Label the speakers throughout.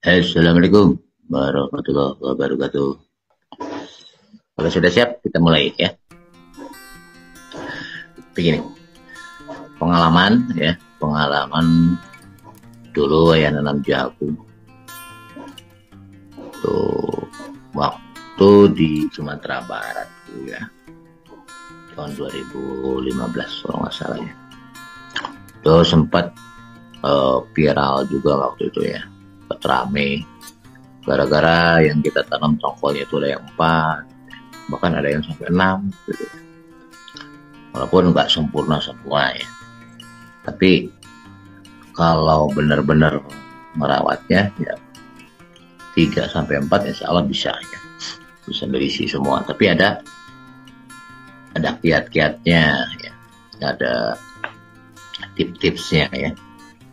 Speaker 1: Assalamualaikum warahmatullahi wabarakatuh. Kalau sudah siap, kita mulai ya. Begini, pengalaman dulu ya nanam jagung. Tuh, waktu di Sumatera Barat tuh ya, tahun 2015 kalau nggak salah ya. Itu sempat viral juga waktu itu ya, sempat rame. Gara-gara yang kita tanam tongkolnya itu ada yang 4, bahkan ada yang sampai 6 gitu. Walaupun nggak sempurna semua ya, tapi kalau benar-benar merawatnya ya 3-4 insya Allah bisa ya, bisa berisi semua. Tapi ada kiat-kiatnya ya, ada tips-tipsnya ya.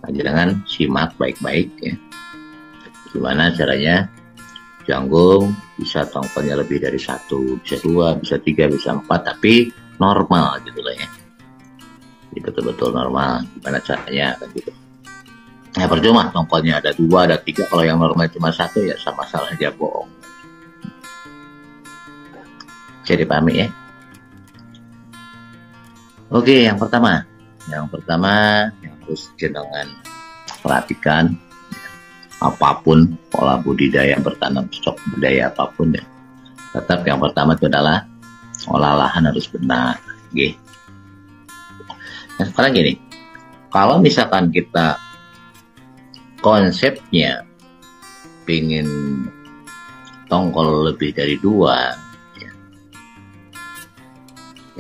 Speaker 1: Nah, jangan simak baik-baik ya, gimana caranya jagung bisa tongkolnya lebih dari 1, bisa 2, bisa 3, bisa 4, tapi normal gitu lah ya. Jadi betul-betul normal. Gimana caranya kan gitu. Nah, percuma tongkolnya ada 2, ada 3, kalau yang normal cuma 1 ya sama saja bohong. Jadi dipahami ya. Oke, yang pertama yang harus jenengan perhatikan, apapun pola budidaya bertanam stok budaya apapun ya, tetap yang pertama itu adalah olah lahan harus benar. Oke. Nah, sekarang gini, kalau misalkan kita konsepnya pingin tongkol lebih dari 2 ya,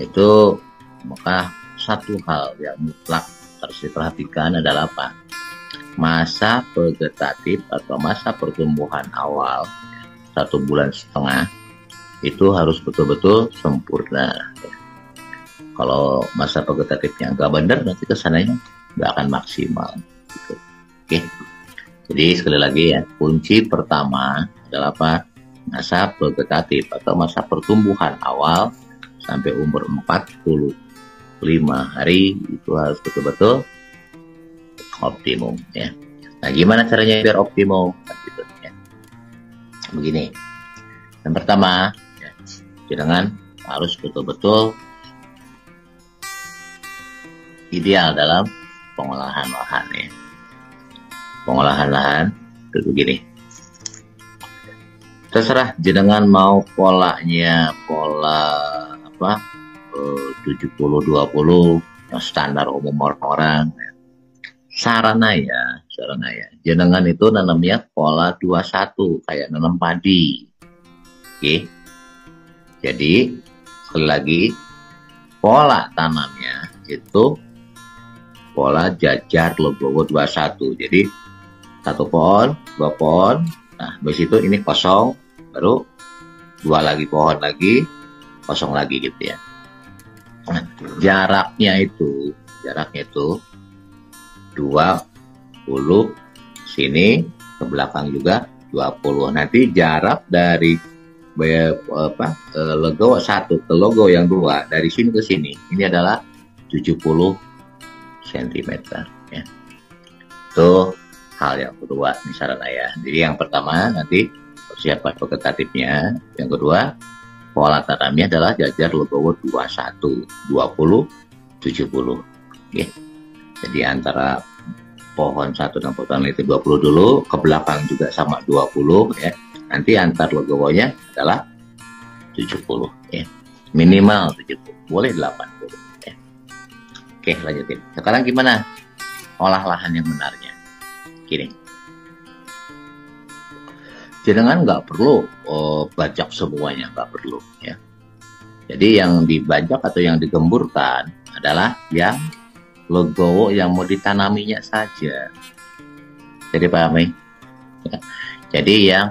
Speaker 1: itu maka satu hal yang mutlak harus diperhatikan adalah apa? Masa vegetatif atau masa pertumbuhan awal 1,5 bulan itu harus betul-betul sempurna. Kalau masa vegetatifnya nggak benar, nanti kesananya nggak akan maksimal. Gitu. Oke. Jadi sekali lagi ya, kunci pertama adalah apa? Masa vegetatif atau masa pertumbuhan awal sampai umur 45 hari itu harus betul-betul optimum ya. Nah, gimana caranya biar optimum? Gitu, ya. Begini, yang pertama ya, jangan harus betul-betul ideal dalam pengolahan lahan ya. Pengolahan lahan itu begini, terserah jenengan mau polanya pola apa 70-20 yang standar umum orang-orang. Sarana ya, jenengan itu nanamnya pola 21 kayak nanam padi. Oke. Jadi sekali lagi pola tanamnya itu pola jajar legowo 21. Jadi 1 pohon, 2 pohon. Nah, habis itu ini kosong, baru 2 lagi pohon lagi, kosong lagi gitu ya. Nah, jaraknya itu 20 sini ke belakang juga 20. Nanti jarak dari legowo 1 ke legowo yang 2 dari sini ke sini ini adalah 70 cm ya. Itu hal yang kedua misalnya ya. Jadi yang pertama nanti persiapan vegetatifnya, yang kedua pola tanamnya adalah jajar legowo 21, 20, 70. Oke. Jadi antara pohon 1 dan pohon itu 20 dulu, ke belakang juga sama 20 ya. Nanti antar legowonya adalah 70 ya. Minimal 70, boleh 80 ya. Oke, lanjutin. Sekarang gimana olah lahan yang benarnya? Gini. Jenengan nggak perlu bajak semuanya, nggak perlu ya. Jadi yang dibajak atau yang digemburkan adalah yang legowo yang mau ditanaminya saja. Jadi pahami? Ya. Jadi yang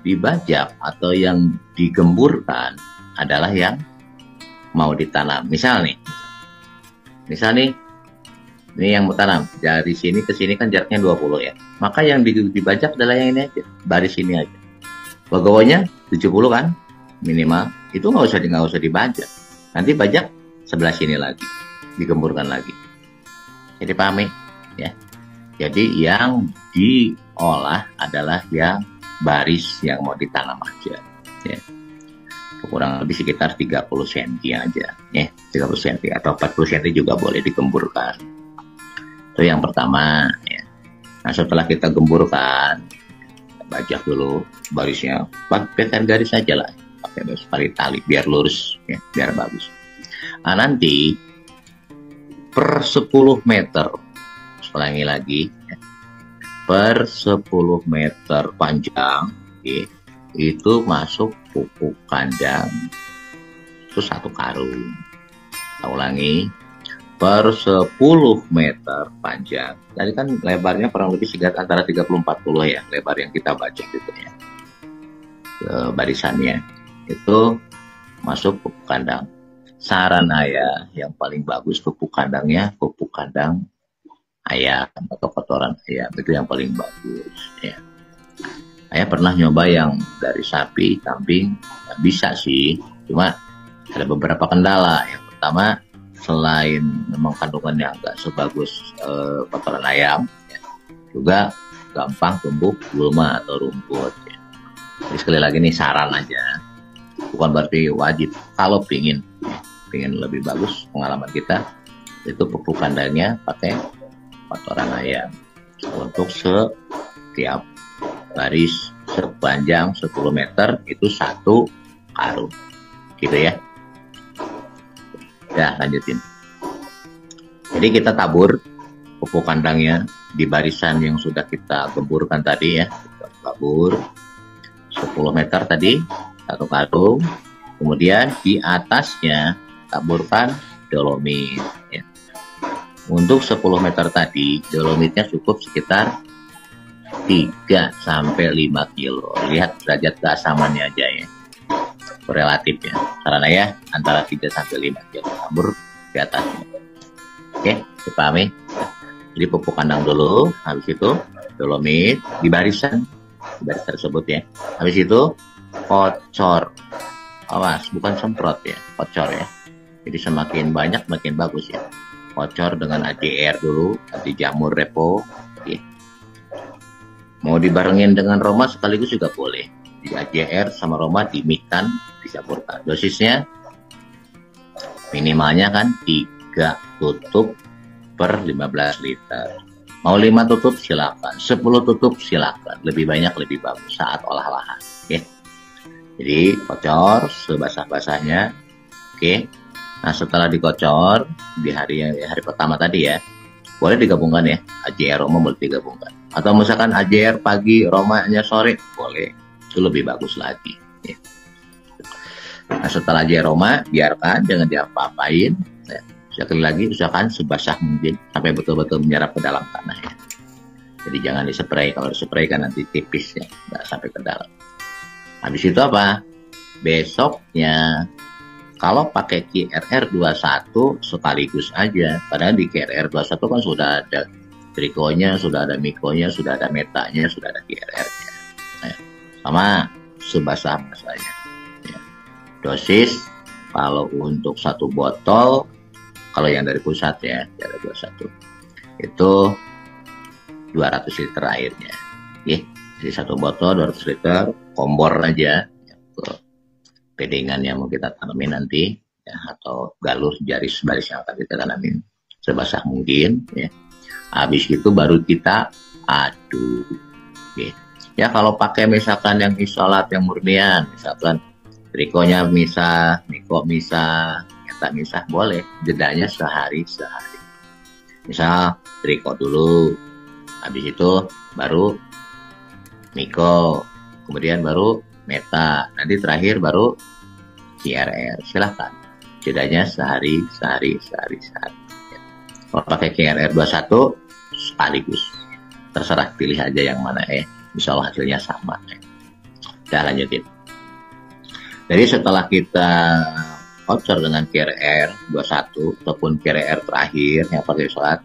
Speaker 1: dibajak atau yang digemburkan adalah yang mau ditanam. Misal nih, ini yang mau tanam dari sini ke sini kan jaraknya 20 ya. Maka yang dibajak adalah yang ini aja, baris ini aja. Legowonya 70 kan minimal, itu nggak usah dibajak. Nanti bajak sebelah sini lagi, digemburkan lagi. Jadi pahami ya. Jadi yang diolah adalah yang baris yang mau ditanam aja. Ya. Kurang lebih sekitar 30 cm aja. Ya, 30 cm atau 40 cm juga boleh digemburkan. Itu yang pertama. Ya. Nah setelah kita gemburkan, bajak dulu barisnya, pakai garis aja lah, pakai garis tali biar lurus, ya, biar bagus. Nah nanti per 10 meter, ulangi lagi, ya, per 10 meter panjang, ya, itu masuk pupuk kandang itu 1 karung. Kita ulangi, per 10 meter panjang. Tadi kan lebarnya kurang lebih sekitar antara 30-40 ya, lebar yang kita baca gitu ya. Barisannya itu masuk pupuk kandang. Saran ayah yang paling bagus pupuk kandangnya pupuk kandang ayam atau kotoran ayam, itu yang paling bagus ya. Ayah pernah nyoba yang dari sapi, kambing, bisa sih, cuma ada beberapa kendala. Yang pertama, selain memang kandungannya nggak sebagus kotoran ayam, ya, juga gampang tumbuh gulma atau rumput. Ya. Jadi sekali lagi nih saran aja, bukan berarti wajib. Kalau pingin lebih bagus pengalaman kita, itu pupuk kandangnya pakai kotoran ayam untuk setiap baris sepanjang 10 meter itu 1 karung, gitu ya. Ya, lanjutin. Jadi kita tabur pupuk kandangnya di barisan yang sudah kita gemburkan tadi ya. Kita tabur 10 meter tadi, 1 karung. Kemudian di atasnya taburkan dolomit. Ya. Untuk 10 meter tadi, dolomitnya cukup sekitar 3-5 kilo. Lihat derajat keasamannya aja ya. Relatif ya, karena ya antara 3-5 kilo tabur di atasnya. Oke, dipahami? Jadi pupuk kandang dulu, habis itu dolomit di barisan tersebut ya. Habis itu kocor, awas bukan semprot ya, kocor ya. Jadi semakin banyak makin bagus ya. Kocor dengan AJR dulu, anti jamur repo. Oke. Mau dibarengin dengan Roma sekaligus juga boleh. Di AJR sama Roma dimikkan, dicampurkan. Dosisnya minimalnya kan 3 tutup per 15 liter. Mau 5 tutup silakan, 10 tutup silakan. Lebih banyak lebih bagus saat olah lahan. Oke. Jadi kocor sebasah-basahnya. Oke. Nah setelah dikocor di hari pertama tadi ya, boleh digabungkan ya. AJR Roma boleh digabungkan. Atau misalkan AJR pagi, Romanya sore, boleh. Itu lebih bagus lagi ya. Nah setelah AJR Roma biarkan, jangan diapa-apain ya. Sekali lagi usahakan sebasah mungkin sampai betul-betul menyerap ke dalam tanah ya. Jadi jangan dispray, kalau dispray kan nanti tipis ya, nggak sampai ke dalam. Habis itu apa? Besoknya kalau pakai KRR 21 sekaligus aja, padahal di KRR 21 kan sudah ada trikonya, sudah ada mikonya, sudah ada metanya, sudah ada KRR-nya. Nah, sama sebasah-basahnya. Ya. Dosis kalau untuk 1 botol, kalau yang dari pusat ya, dari 21 itu 200 liter airnya. Ya. Jadi 1 botol 200 liter, kompor aja. Ya, pedengan yang mau kita tanamin nanti, ya, atau galur baris yang akan kita tanamin sebasah mungkin. Ya. Habis itu baru kita aduk. Oke. Ya kalau pakai misalkan yang isolat yang murnian, misalkan trikonya misah, miko misah, kita misah boleh, jedanya sehari. Misal triko dulu, habis itu baru miko, kemudian baru meta, nanti terakhir baru KRR. Silahkan, jedanya sehari. Kalau pakai KRR 21 sekaligus, terserah pilih aja yang mana ya. Insya Allah hasilnya sama. Kita lanjutin. Jadi setelah kita kocor dengan KRR 21 ataupun KRR terakhir yang pakai isolat,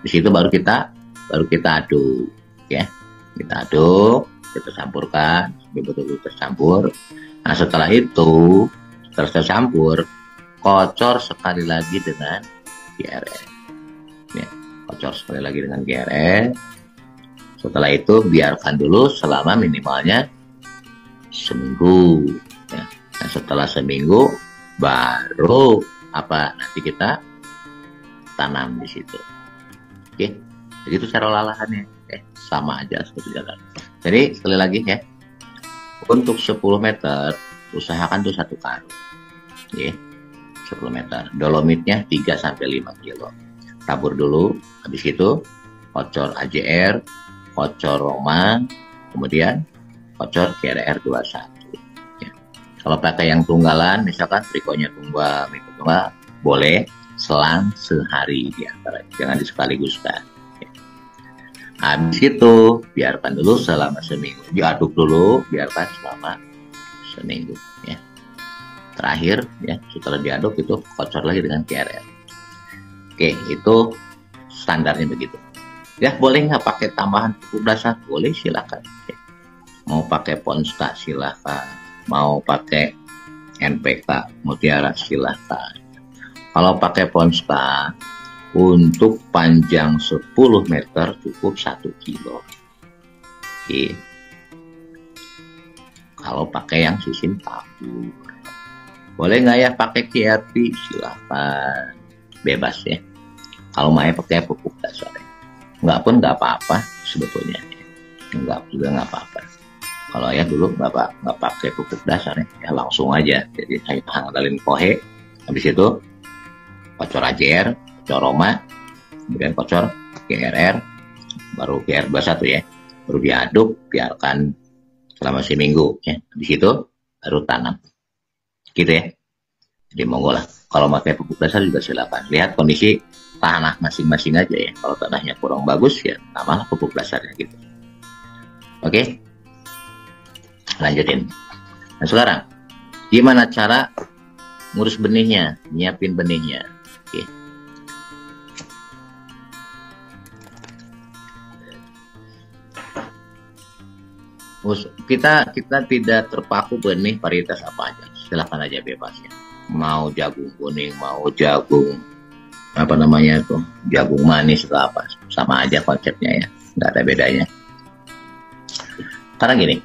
Speaker 1: di situ baru kita aduk, ya. Kita aduk, kita campurkan, betul-betul tercampur. Nah setelah itu tercampur, kocor sekali lagi dengan KRR. Ya, kocor sekali lagi dengan KRR. Setelah itu biarkan dulu selama minimalnya seminggu. Ya. Nah, setelah seminggu baru nanti kita tanam di situ. Oke, jadi itu cara olahannya. Sama aja seperti jalan. Jadi sekali lagi ya, untuk 10 meter usahakan tuh 1 karung. Oke, 10 meter. Dolomitnya 3-5 kilo. Tabur dulu, habis itu kocor AJR, kocor Roma, kemudian kocor KRR 21. Ya. Kalau pakai yang tunggalan, misalkan trikonya tunggal, mikro tunggal, boleh selang sehari di antara, jangan disekaligus-kan. Ya. Habis itu biarkan dulu selama seminggu, diaduk dulu, biarkan selama seminggu. Ya. Terakhir, ya setelah diaduk itu kocor lagi dengan KRR. Oke, itu standarnya begitu. Ya, boleh nggak pakai tambahan pupuk dasar? Boleh, silakan. Mau pakai Ponska silakan, mau pakai NPK Mutiara silakan. Kalau pakai Ponska untuk panjang 10 meter cukup 1 kilo. Oke. Kalau pakai yang sistem tabur, boleh nggak ya pakai KRP? Silakan, bebas ya. Kalau mau pakai pupuk dasar, nggak pun nggak apa-apa sebetulnya, nggak juga nggak apa-apa. Kalau ya dulu nggak pakai pupuk dasar ya langsung aja, jadi saya handalin pohe, habis itu kocor AJR, kocor Roma, kemudian kocor KRR, baru KR 21 ya, baru diaduk, biarkan selama seminggu ya, habis itu baru tanam, gitu ya. Jadi monggo lah, kalau pakai pupuk dasar juga silakan, lihat kondisi tanah masing-masing aja ya. Kalau tanahnya kurang bagus ya tambahlah pupuk dasarnya gitu. Oke, lanjutin. Nah sekarang gimana cara ngurus benihnya, nyiapin benihnya? Oke. Kita tidak terpaku benih varietas apa aja, silakan aja bebas ya. Mau jagung kuning, mau jagung jagung manis atau apa, sama aja konsepnya ya, nggak ada bedanya. Karena gini,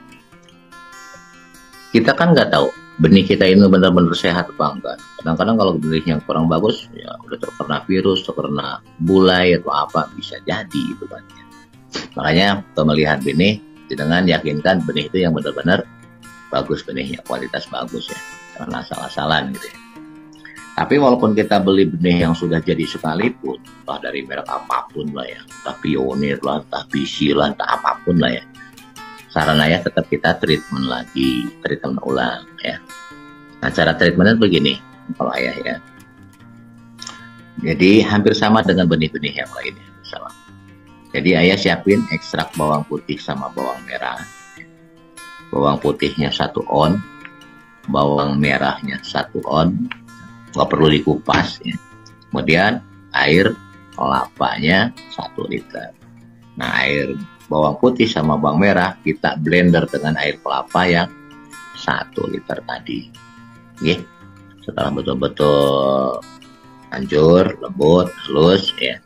Speaker 1: kita kan nggak tahu benih kita ini benar-benar sehat apa enggak. Kadang-kadang kalau benihnya kurang bagus ya udah terkena virus, terkena bulai atau apa, bisa jadi itu kan. Makanya pemilihan benih dengan yakinkan benih itu yang benar-benar bagus, benihnya kualitas bagus ya, jangan asal-asalan gitu ya. Tapi walaupun kita beli benih yang sudah jadi sekalipun, entah dari merek apapun lah ya, entah Pionir lah, entah BC lah, entah apapun lah ya, saran ayah tetap kita treatment ulang ya. Nah cara treatmentnya begini, kalau ayah ya. Jadi hampir sama dengan benih-benih yang lainnya, sama. Jadi ayah siapin ekstrak bawang putih sama bawang merah. Bawang putihnya 1 on, bawang merahnya 1 on. Nggak perlu dikupas ya. Kemudian air kelapanya 1 liter. Nah air bawang putih sama bawang merah kita blender dengan air kelapa yang 1 liter tadi. Oke. Setelah betul-betul hancur, lembut, halus ya,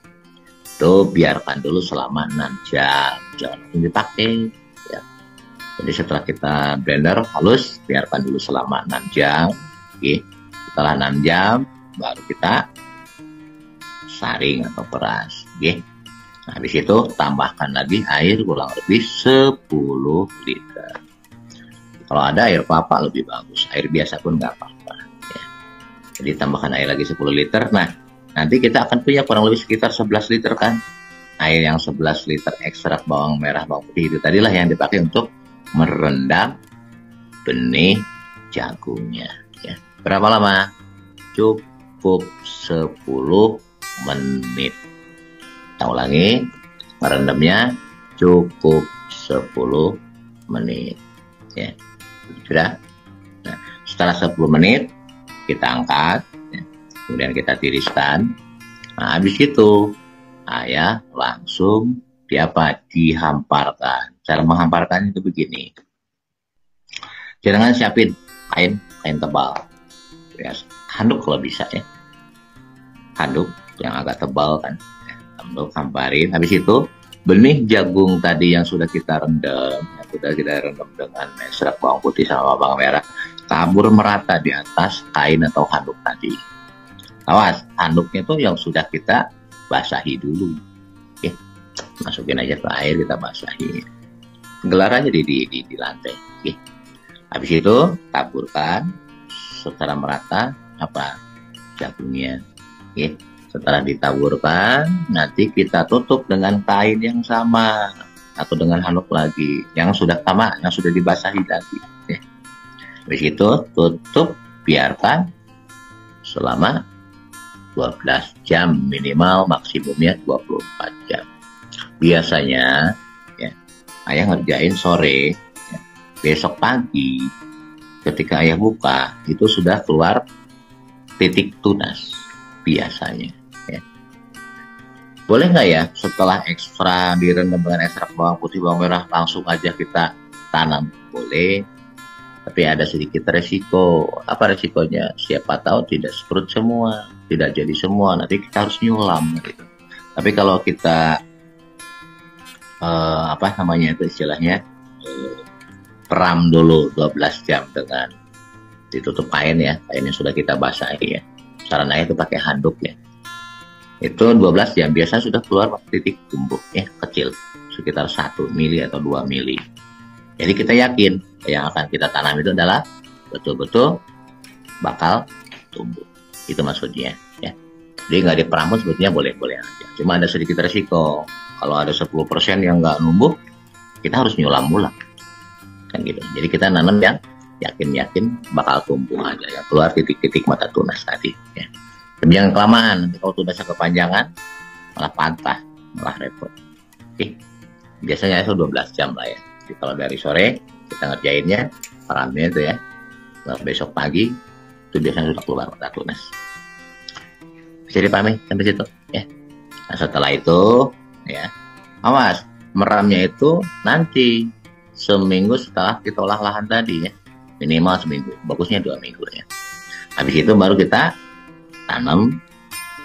Speaker 1: itu biarkan dulu selama 6 jam, jangan langsung dipakai ya. Jadi setelah kita blender halus, biarkan dulu selama 6 jam. Oke. Setelah 6 jam baru kita saring atau peras, okay? Nah, habis itu tambahkan lagi air kurang lebih 10 liter. Kalau ada air kelapa lebih bagus, air biasa pun nggak apa-apa ya. Jadi tambahkan air lagi 10 liter. Nah nanti kita akan punya kurang lebih sekitar 11 liter kan, air yang 11 liter ekstrak bawang merah bawang putih itu tadilah yang dipakai untuk merendam benih jagungnya ya. Berapa lama? Cukup 10 menit. Kita ulangi, merendamnya cukup 10 menit ya. Sudah. Nah, setelah 10 menit kita angkat ya. Kemudian kita tiriskan. Nah habis itu ayah langsung dihamparkan. Cara menghamparkan itu begini, jangan siapin kain tebal ya, handuk kalau bisa ya, handuk yang agak tebal kan, handuk hamparin. Habis itu benih jagung tadi yang sudah kita rendam, dengan serat bawang putih sama bawang merah, tabur merata di atas kain atau handuk tadi. Awas, handuknya itu yang sudah kita basahi dulu. Oke, masukin aja ke air, kita basahi. Gelar aja di lantai. Oke. Habis itu taburkan secara merata jagungnya. Oke. Setelah ditaburkan, nanti kita tutup dengan kain yang sama atau dengan handuk lagi yang sudah sama, yang sudah dibasahi tadi. Oke. Habis itu tutup, biarkan selama 12 jam, minimal maksimumnya 24 jam. Biasanya ya, ayah ngerjain sore, ya, besok pagi ketika ayah buka itu sudah keluar titik tunas biasanya. Ya. Boleh nggak ya setelah ekstra direndam dengan ekstrak bawang putih bawang merah langsung aja kita tanam? Boleh, tapi ada sedikit resiko. Apa resikonya? Siapa tahu tidak seperut semua, tidak jadi semua, nanti kita harus nyulam gitu. Tapi kalau kita itu istilahnya peram dulu 12 jam dengan ditutup kain ya, kain yang sudah kita basahi ya. Saran ayah itu pakai handuk ya. Itu 12 jam biasa sudah keluar titik tumbuh ya, kecil sekitar 1 mili atau 2 mili. Jadi kita yakin yang akan kita tanam itu adalah betul-betul bakal tumbuh. Itu maksudnya ya. Jadi nggak diperamun sebetulnya boleh-boleh aja. Cuma ada sedikit resiko. Kalau ada 10% yang nggak numbuh, kita harus nyulam ulang. Kan gitu. Jadi kita nanam yang yakin-yakin bakal tumbuh aja. Yang keluar titik-titik mata tunas tadi ya. Tapi jangan kelamaan, nanti kalau tunasnya kepanjangan malah patah, malah repot. Oke. Biasanya itu 12 jam lah ya. Jadi kalau dari sore kita ngerjainnya, peramnya itu ya. Kalau besok pagi itu biasanya sudah keluar mata tunas. Bisa dipahami sampai situ ya. Nah, setelah itu ya, awas meramnya itu nanti seminggu setelah kita olah lahan tadi ya, minimal seminggu, bagusnya 2 minggu ya. Habis itu baru kita tanam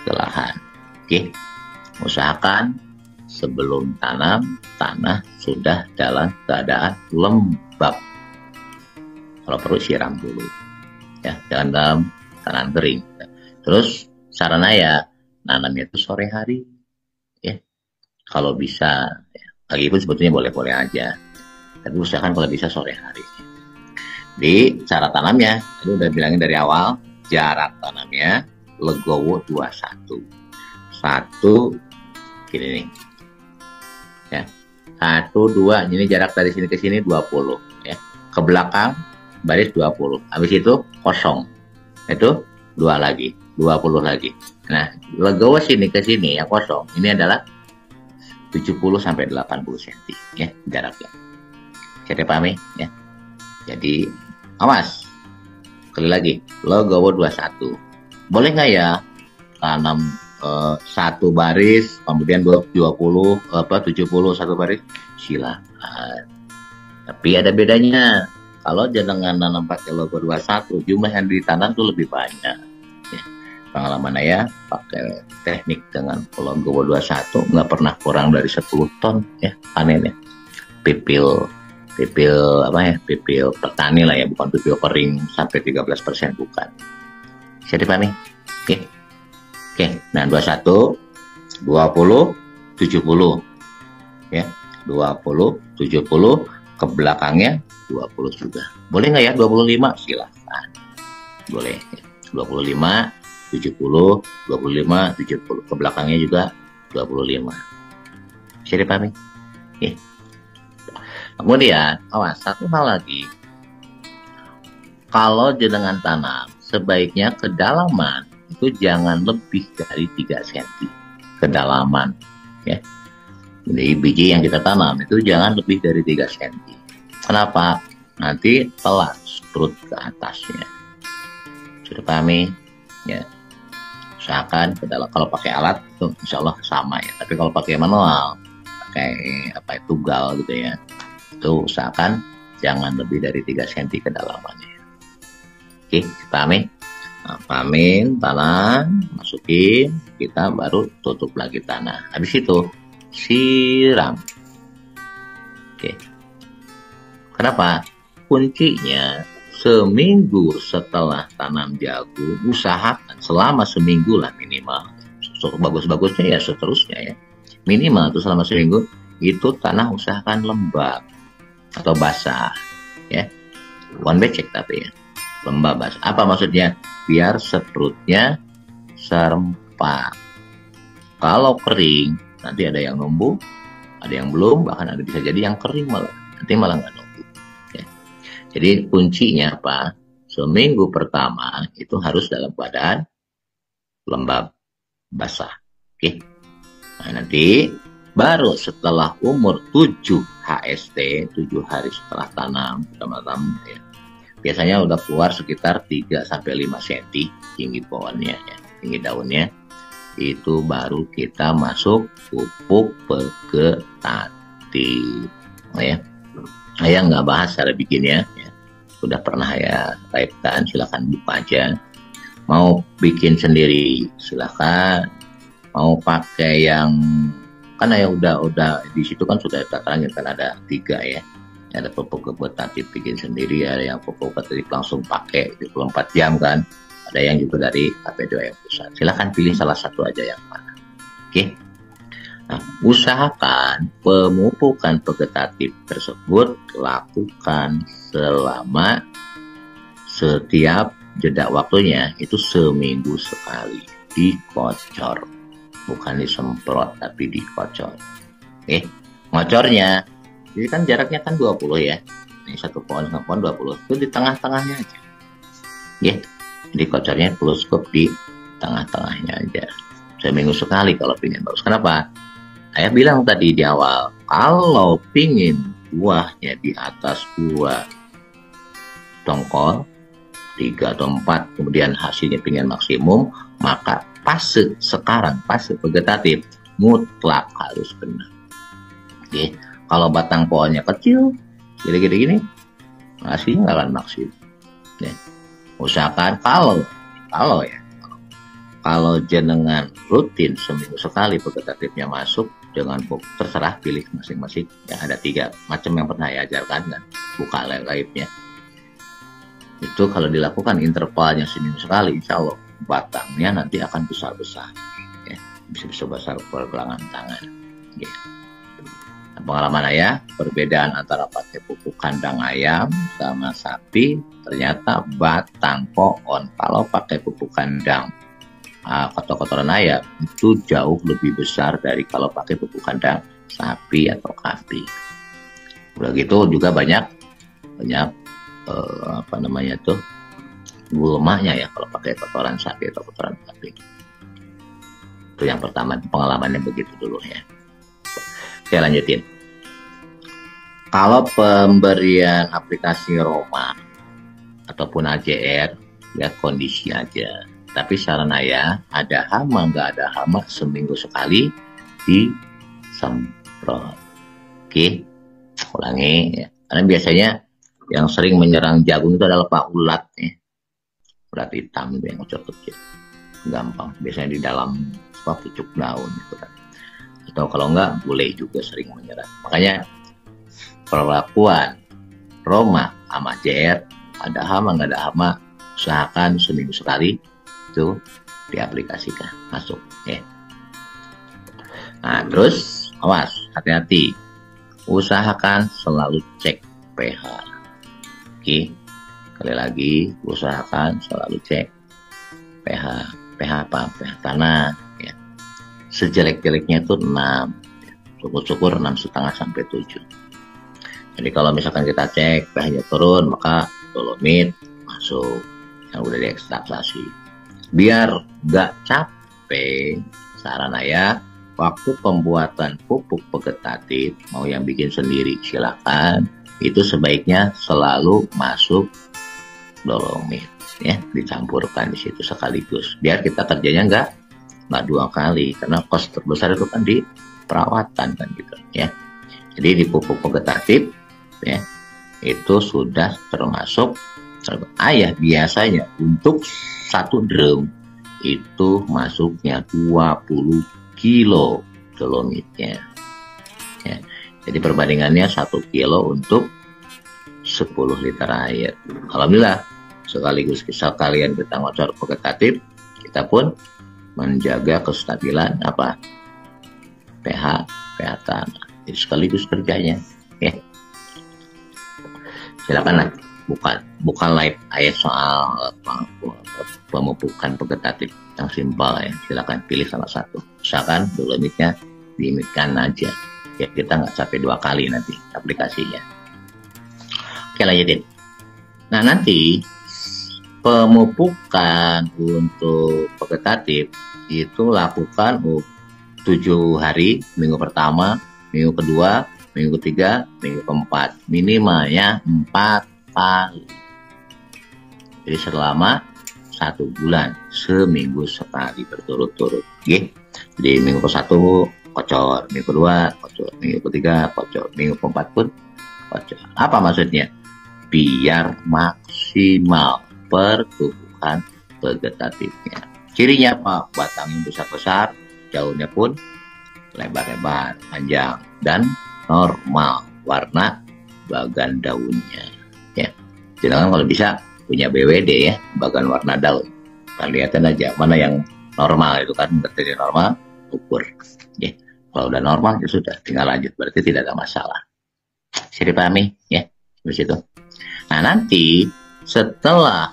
Speaker 1: ke lahan. Oke, usahakan sebelum tanam tanah sudah dalam keadaan lembab. Kalau perlu siram dulu ya, jangan dalam keadaan kering. Terus saran ya, nanamnya itu sore hari ya, kalau bisa ya. Pagi pun sebetulnya boleh-boleh aja, tapi usahakan kalau bisa sore hari. Di cara tanamnya tadi udah bilangin dari awal, jarak tanamnya legowo 21. Satu gini nih ya, 1, 2, ini jarak dari sini ke sini 20 ya, ke belakang baris 20, habis itu kosong, itu 2 lagi, 20 lagi. Nah, legowo sini ke sini yang kosong ini adalah 70 sampai 80 cm ya jaraknya. Saya dipahami ya. Jadi awas, sekali lagi legowo 21. Boleh nggak ya tanam satu baris kemudian 70 satu baris? Silakan. Tapi ada bedanya. Kalau jangan nanam pakai legowo 21, jumlah yang ditanam tuh lebih banyak. Ya. Pengalaman saya pakai teknik dengan legowo 21 nggak pernah kurang dari 10 ton ya panennya. Pipil petani lah ya, bukan pipil kering sampai 13%, bukan. Bisa dipahami? Oke. Nah, 21, 20, 70 ya, 20, 70, ke belakangnya 20 juga. Boleh nggak ya 25? Silahkan. Boleh. 25, 70, 25, 70. Ke belakangnya juga 25. Bisa dipahami? Oke. Kemudian, awas, satu hal lagi. Kalau jenengan tanam, sebaiknya kedalaman itu jangan lebih dari 3 cm kedalaman ya. Jadi biji yang kita tanam itu jangan lebih dari 3 cm. Kenapa? Nanti telat sprut ke atasnya. Sudah pahami ya. Usahakan kalau pakai alat itu insya Allah sama ya. Tapi kalau pakai manual, pakai tugal gitu ya, itu usahakan jangan lebih dari 3 cm kedalamannya. Oke, pahami? Nah, pamin, tanam, masukin, kita baru tutup lagi tanah. Habis itu siram. Oke. Kenapa? Kuncinya seminggu setelah tanam jagung, usahakan selama seminggu lah minimal. Bagus-bagusnya ya seterusnya ya. Minimal itu selama seminggu itu tanah usahakan lembab atau basah ya. Bukan becek tapi ya. Lembab basah. Apa maksudnya? Biar setrutnya serempak. Kalau kering, nanti ada yang numbuh, ada yang belum, bahkan ada bisa jadi yang kering malah. Nanti malah nggak numbuh. Ya. Jadi kuncinya apa? Seminggu pertama itu harus dalam keadaan lembab basah. Oke. Nah, nanti baru setelah umur 7 HST, 7 hari setelah tanam, ya, biasanya udah keluar sekitar 3-5 cm tinggi pohonnya, ya, tinggi daunnya. Itu baru kita masuk pupuk vegetatif. Nah, ya. Saya nggak bahas cara bikinnya, ya. Udah pernah ya raibkan, silakan buka aja. Mau bikin sendiri silakan, mau pakai yang karena ya udah di situ kan sudah terangin kan ada 3 ya, ada pupuk vegetatif bikin sendiri, ada yang pupuk vegetatif langsung pakai 24 jam kan, ada yang juga dari KP2 yang pusat. Silakan pilih salah satu aja yang mana. Oke. Nah, usahakan pemupukan vegetatif tersebut lakukan selama setiap jeda waktunya itu seminggu sekali, dikocor, bukan disemprot tapi dikocor. Oke, ngocornya jadi kan jaraknya kan 20 ya, ini satu pohon sama pohon 20, itu di tengah-tengahnya aja ya. Jadi kocornya teleskop di tengah-tengahnya aja seminggu sekali kalau pingin bagus. Kenapa? Saya bilang tadi di awal, kalau pingin buahnya di atas 2 tongkol, 3 atau 4, kemudian hasilnya pingin maksimum, maka fase sekarang, fase vegetatif mutlak harus kena. Oke, kalau batang pohonnya kecil, gini-gini, hasilnya nggak akan maksimum. Ya. Usahakan kalau jenengan rutin seminggu sekali vegetatifnya masuk dengan terserah pilih masing-masing. Ya, ada 3 macam yang pernah saya ajarkan kan, buka laibnya. Itu kalau dilakukan intervalnya seminggu sekali, insya Allah batangnya nanti akan besar-besar, ya, bisa besar pergelangan tangan. Ya. Nah, pengalaman saya, perbedaan antara pakai pupuk kandang ayam sama sapi, ternyata batang pohon kalau pakai pupuk kandang kotor-kotoran ayam itu jauh lebih besar dari kalau pakai pupuk kandang sapi atau kambing. Udah gitu juga banyak gulmanya ya kalau pakai kotoran sapi atau kotoran kambing. Itu yang pertama, pengalamannya begitu dulu ya. Saya lanjutin. Kalau pemberian aplikasi Roma ataupun AJR ya kondisi aja. Tapi saran saya, ada hama nggak ada hama seminggu sekali disemprot. Oke, ulangi ya. Karena biasanya yang sering menyerang jagung itu adalah pak ulat ya. Ulat hitam yang ucap kecil. Gampang. Biasanya di dalam pucuk daun gitu kan. Atau kalau enggak, bule juga sering menyerang. Makanya perlakuan Roma sama JR, ada hama nggak ada hama, usahakan seminggu sekali itu diaplikasikan masuk ya. Nah terus awas, hati-hati, usahakan selalu cek pH. Oke, kali lagi usahakan selalu cek pH. pH apa? pH tanah ya. Sejelek-jeleknya itu 6, syukur-syukur 6,5 sampai 7. Jadi kalau misalkan kita cek pH-nya turun, maka dolomit masuk yang udah diekstraksi. Biar nggak capek, saran saya waktu pembuatan pupuk vegetatif, mau yang bikin sendiri silakan, itu sebaiknya selalu masuk dolomit ya, dicampurkan di situ sekaligus biar kita kerjanya nggak 2 kali, karena kos terbesar itu kan di perawatan kan gitu ya. Jadi di pupuk vegetatif ya itu sudah termasuk biasanya untuk 1 drum itu masuknya 20 kilo dolomitnya Jadi perbandingannya 1 kilo untuk 10 liter air. Alhamdulillah, sekaligus sekalian kita ngocor vegetatif, kita pun menjaga kestabilan pH tanah. Jadi sekaligus kerjanya. Ya. Silakan lah, bukan live ayat soal pemupukan vegetatif yang simpel ya. Silakan pilih salah satu. Misalkan dolomitnya diimitkan aja. Ya kita nggak sampai 2 kali nanti aplikasinya. Oke, lanjutin. Nah, nanti pemupukan untuk vegetatif itu lakukan 7 hari, minggu pertama, minggu kedua, minggu ketiga, minggu keempat, minimalnya 4 kali. Jadi selama 1 bulan, seminggu sekali berturut-turut. Jadi minggu ke-1 kocor, minggu kedua kocor, minggu ketiga kocor, minggu keempat pun kocor. Apa maksudnya? Biar maksimal pertumbuhan vegetatifnya. Cirinya apa? Batangnya besar-besar, daunnya pun lebar-lebar, panjang, dan normal warna bagan daunnya. Ya, silakan kalau bisa punya BWD ya, bagan warna daun. Kan lihatin aja mana yang normal, itu kan berarti normal, ukur. Ya, kalau udah normal ya sudah, tinggal lanjut, berarti tidak ada masalah. Bisa dipahami ya, di situ. Nah, nanti setelah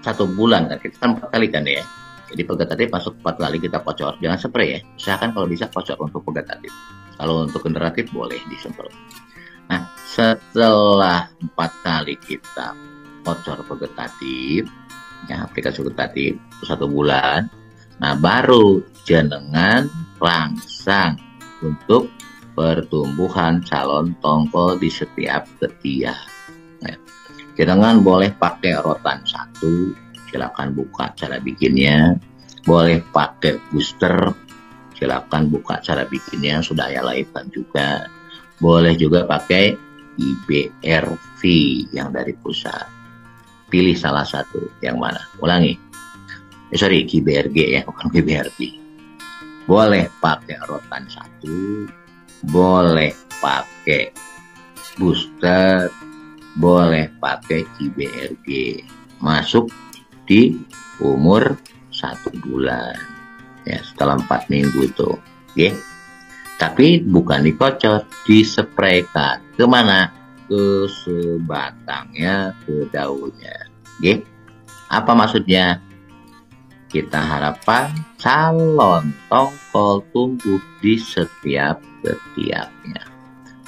Speaker 1: 1 bulan, kan kita kan 4 kali kan ya. Jadi vegetatif masuk 4 kali kita kocor, jangan spray ya. Usahakan kalau bisa kocor untuk vegetatif. Kalau untuk generatif boleh disemprot. Nah, setelah 4 kali kita kocor vegetatif, ya aplikasi vegetatif 1 bulan, nah baru jenengan rangsang untuk pertumbuhan calon tongkol di setiap ketiak. Nah, jenengan boleh pakai rotan 1, silakan buka cara bikinnya. Boleh pakai booster, silakan buka cara bikinnya, sudah saya live-kan juga. Boleh juga pakai IBRV yang dari pusat. Pilih salah satu, yang mana? Ulangi. Sorry, IBRG ya, bukan IBRV. Boleh pakai rotan 1, boleh pakai booster, boleh pakai IBRG. Masuk di umur 1 bulan ya, setelah 4 minggu itu ya. Tapi bukan dikocor, dispraykan. Kemana? Ke sebatangnya, ke daunnya ya. Apa maksudnya? Kita harapkan calon tongkol tumbuh di setiap ketiaknya.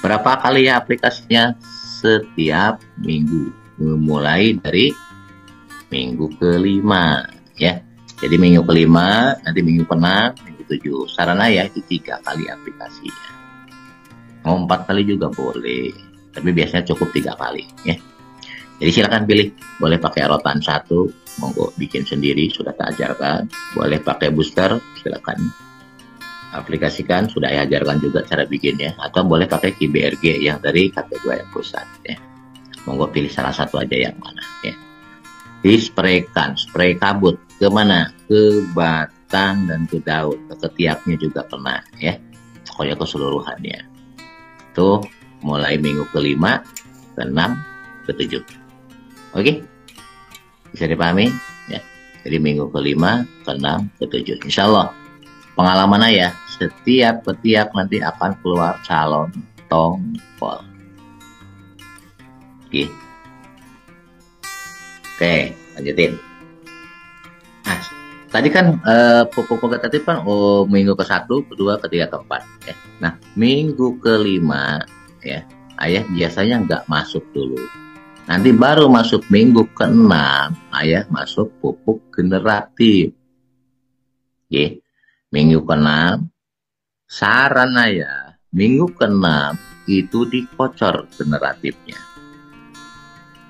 Speaker 1: Berapa kali ya aplikasinya? Setiap minggu, mulai dari minggu ke-5 ya. Jadi minggu ke-5, nanti minggu ke-6, minggu ke-7. Saran ya itu 3 kali aplikasinya. Mau 4 kali juga boleh, tapi biasanya cukup 3 kali ya. Jadi silakan pilih, boleh pakai rotan 1, monggo bikin sendiri, sudah tak ajarkan. Boleh pakai booster, silakan aplikasikan, sudah saya ajarkan juga cara bikinnya. Atau boleh pakai IBRG yang dari KP2 yang pusat ya. Monggo pilih salah satu aja yang mana ya. Dispraykan, spray kabut kemana? Ke batang dan ke daun, ke ketiaknya juga kena ya, pokoknya keseluruhannya. Tuh mulai minggu ke-5, ke-6, ke-7. Oke, bisa dipahami ya. Jadi minggu ke-5, ke-6, ke-7. Insya Allah pengalaman ya, setiap ketiak nanti akan keluar calon tongkol. Oke, lanjutin. Nah, tadi kan pupuk vegetatif kan minggu ke-1, ke-2, ke-3, ke-4 ya. Nah, minggu ke-5 ya, ayah biasanya nggak masuk dulu. Nanti baru masuk minggu ke-6, ayah masuk pupuk generatif. Oke, minggu ke-6, saran ayah, minggu ke-6 itu dikocor generatifnya.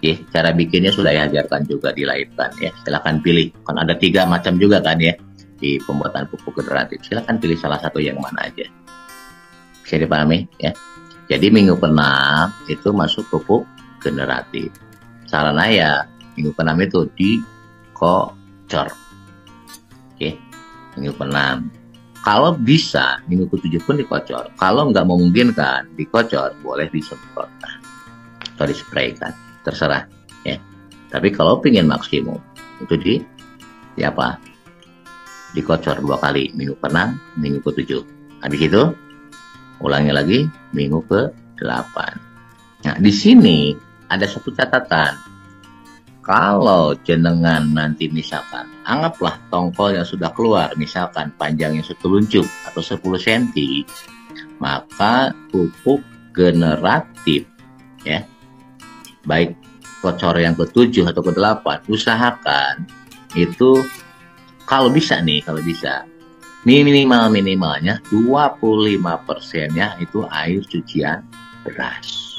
Speaker 1: Ya, cara bikinnya sudah diajarkan juga di live-kan ya. Silakan pilih. Kan ada 3 macam juga kan ya di pembuatan pupuk generatif. Silakan pilih salah satu yang mana aja. Bisa dipahami ya. Jadi minggu ke-6 itu masuk pupuk generatif. Saran ya, minggu ke-6 itu dikocor. Oke. Minggu ke-6. Kalau bisa minggu ke-7 pun dikocor. Kalau nggak memungkinkan dikocor, boleh disemprot atau dispraykan, terserah ya. Tapi kalau pingin maksimum itu di apa? Dikocor 2 kali, minggu ke-6, minggu ke-7. Habis itu ulangi lagi minggu ke-8. Nah, di sini ada satu catatan. Kalau jenengan nanti misalkan, anggaplah tongkol yang sudah keluar, misalkan panjangnya 1 luncuk atau 10 cm, maka pupuk generatif, ya, baik kocor yang ke-7 atau ke-8, usahakan itu kalau bisa nih, minimalnya 25%-nya itu air cucian beras.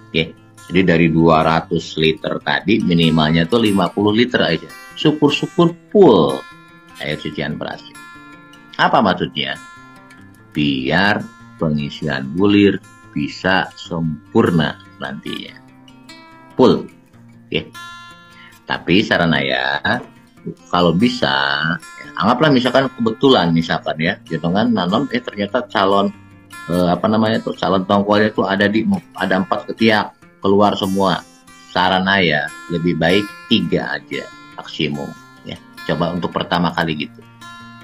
Speaker 1: Oke. Jadi dari 200 liter tadi minimalnya tuh 50 liter aja. Syukur-syukur full air cucian beras. Apa maksudnya? Biar pengisian bulir bisa sempurna nantinya. Full. Oke. Tapi saran ya, kalau bisa, ya, anggaplah misalkan kebetulan misalkan ya, jangan nanon ternyata calon calon tongkolnya itu ada 4 ketiak. Keluar semua. Saran saya lebih baik 3 aja maksimum ya. Coba untuk pertama kali gitu,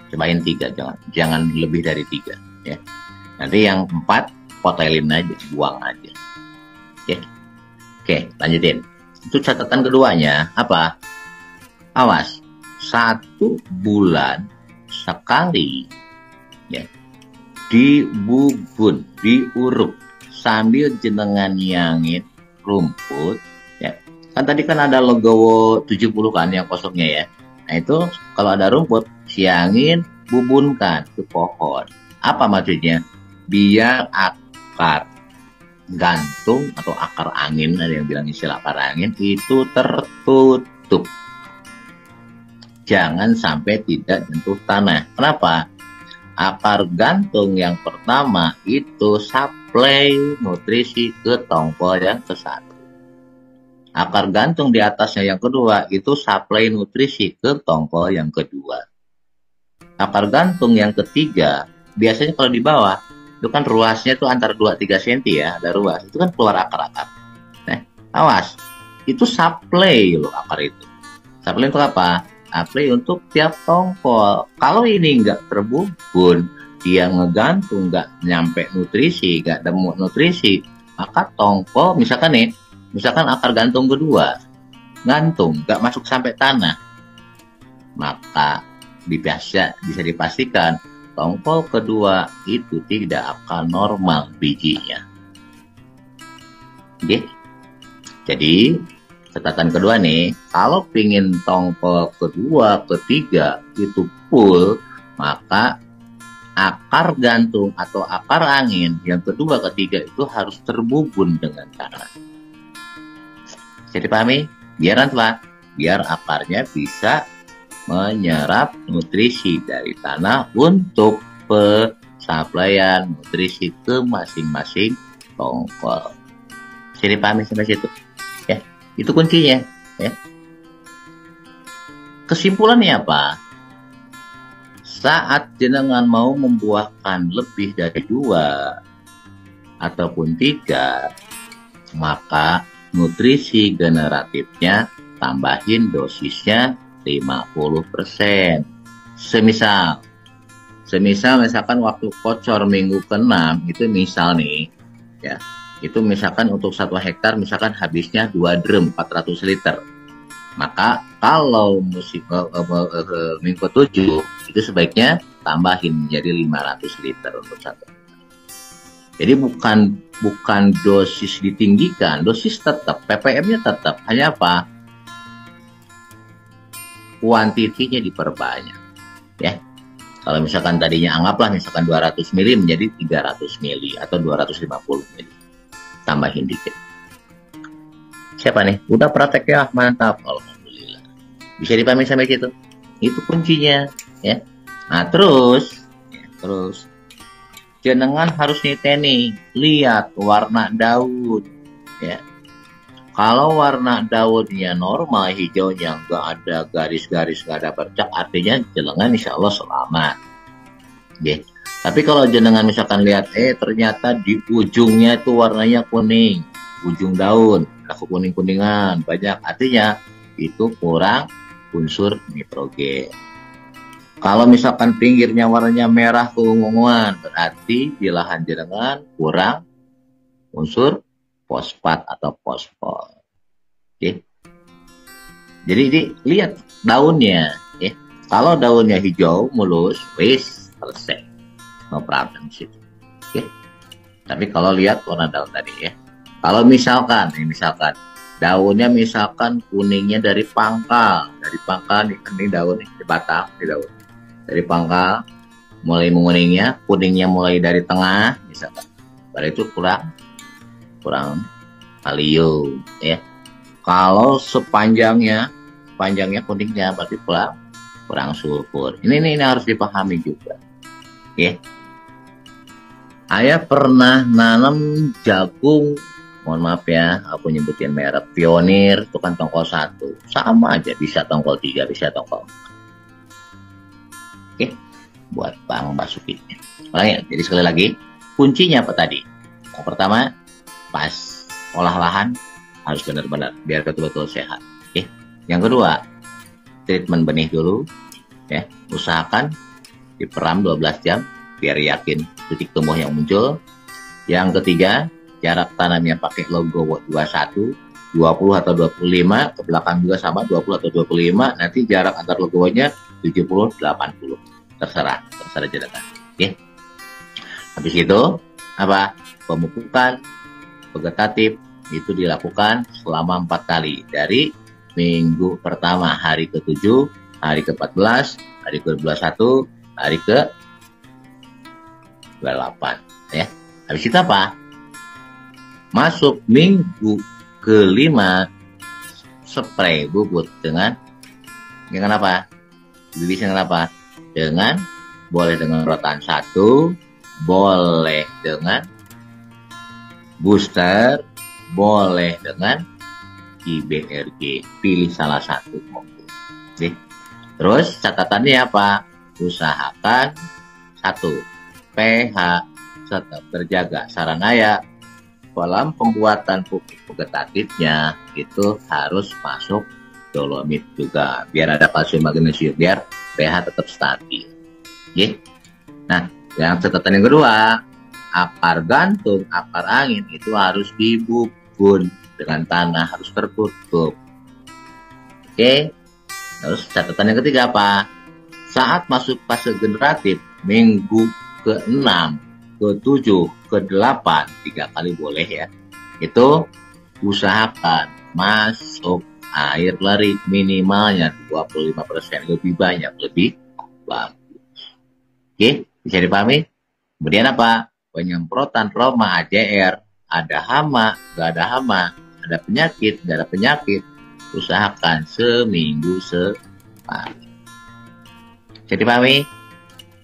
Speaker 1: cobain 3, jangan lebih dari 3 ya. Nanti yang 4 potelin aja, buang aja. Oke, lanjutin. Itu catatan keduanya apa? Awas, 1 bulan sekali ya, dibubun, diuruk sambil jenengan nyangin rumput ya. Kan tadi kan ada legowo 70 kan yang kosongnya ya. Nah itu kalau ada rumput siangin, bubunkan ke pohon. Apa maksudnya? Biar akar gantung atau akar angin, ada yang bilang istilah akar angin, itu tertutup. Jangan sampai tidak menyentuh tanah. Kenapa? Akar gantung yang pertama itu suplai nutrisi ke tongkol yang ke-1. Akar gantung di atasnya yang kedua itu suplai nutrisi ke tongkol yang kedua. Akar gantung yang ketiga, biasanya kalau di bawah, itu kan ruasnya itu antara 2-3 cm ya, ada ruas. Itu kan keluar akar-akar. Nah, awas, itu suplai loh akar itu. Suplai untuk apa? Suplai untuk tiap tongkol. Kalau ini nggak terbubun, dia ngegantung, nggak nyampe nutrisi, nggak nemu nutrisi, maka tongkol, misalkan akar gantung kedua, gantung, nggak masuk sampai tanah, maka bisa dipastikan tongkol kedua itu tidak akan normal bijinya. Oke? Jadi catatan kedua nih, kalau pingin tongkol kedua, ketiga itu full, maka akar gantung atau akar angin yang kedua, ketiga itu harus terbubun dengan tanah. Jadi pahami? Biar apa? Biar akarnya bisa menyerap nutrisi dari tanah untuk pensuplaian nutrisi ke masing-masing tongkol. Jadi pahami sampai situ? Ya. Itu kuncinya ya. Kesimpulannya apa? Saat jenengan mau membuahkan lebih dari 2 ataupun 3, maka nutrisi generatifnya tambahin dosisnya 50%. Misalkan waktu kocor minggu ke-6 itu misal nih ya, itu misalkan untuk 1 hektar misalkan habisnya 2 drum 400 liter. Maka kalau minggu ke-7 itu sebaiknya tambahin jadi 500 liter untuk 1 hektar. Jadi bukan dosis ditinggikan, dosis tetap, ppm-nya tetap, hanya apa? Kuantitinya diperbanyak ya. Kalau misalkan tadinya anggaplah misalkan 200 mili menjadi 300 mili atau 250 mili. Tambahin dikit. Siapa nih? Udah praktek ya? Mantap. Alhamdulillah. Bisa dipahami sampai situ? Itu kuncinya ya. Nah, terus jenengan harus niteni, lihat warna daun ya. Kalau warna daunnya normal, hijaunya nggak ada garis-garis, nggak ada bercak, artinya jenengan insya Allah selamat. Ya. Tapi kalau jenengan misalkan lihat, ternyata di ujungnya itu warnanya kuning, ujung daun, aku kuning-kuningan, banyak, artinya itu kurang unsur nitrogen. Kalau misalkan pinggirnya warnanya merah keunguan, berarti di lahan jenengan kurang unsur fosfat atau fosfor. Oke. Jadi lihat daunnya, ya. Kalau daunnya hijau mulus, wis selesai, no problem sih. Oke. Tapi kalau lihat warna daun tadi ya, kalau misalkan daunnya misalkan kuningnya dari pangkal ini daun di batang di daun dari pangkal mulai menguningnya, kuningnya mulai dari tengah misalkan, berarti itu kurang kalium ya. Kalau sepanjangnya kuningnya berarti kurang sulfur. Ini harus dipahami juga. Ya. Ayah pernah nanam jagung, mohon maaf ya, aku nyebutin merek, Pionir, itu kan tongkol 1. Sama aja, bisa tongkol 3, bisa tongkol 4. Oke, buat Bang Basuki. Ya, jadi sekali lagi, kuncinya apa tadi? Yang pertama, pas olah lahan harus benar-benar biar betul-betul sehat. Oke. Yang kedua, treatment benih dulu, ya, usahakan diperam 12 jam biar yakin titik tumbuh yang muncul. Yang ketiga, jarak tanamnya pakai logo 21, 20 atau 25, ke belakang juga sama 20 atau 25, nanti jarak antar logonya 70, 80. Terserah jenengan. Oke. Habis itu apa? Pemupukan vegetatif itu dilakukan selama 4 kali dari minggu pertama, hari ke-7, hari ke-14, hari ke-21, hari ke-28 ya. Habis itu apa? Masuk minggu ke-5 spray bubut dengan apa? Bibisnya dengan apa? Boleh dengan rotan 1, boleh dengan booster, boleh dengan IBRG, pilih salah satu. Oke. Terus catatannya apa? Usahakan 1, pH tetap terjaga. Saran ayah, dalam pembuatan pupuk vegetatifnya itu harus masuk dolomit juga, biar ada kalsium magnesium, biar pH tetap stabil. Oke. Nah, yang catatan yang kedua, akar gantung, akar angin itu harus dibukun dengan tanah, harus tertutup. Oke. Terus catatan yang ketiga apa? Saat masuk fase generatif, minggu ke-6, ke-7, ke-8, 3 kali boleh ya. Itu usahakan masuk air larut minimalnya 25%, lebih banyak, lebih bagus. Oke, bisa dipahami? Kemudian apa? Penyemprotan Roma AJR, ada hama, nggak ada hama, ada penyakit, nggak ada penyakit, usahakan seminggu sekali. Bisa dipahami?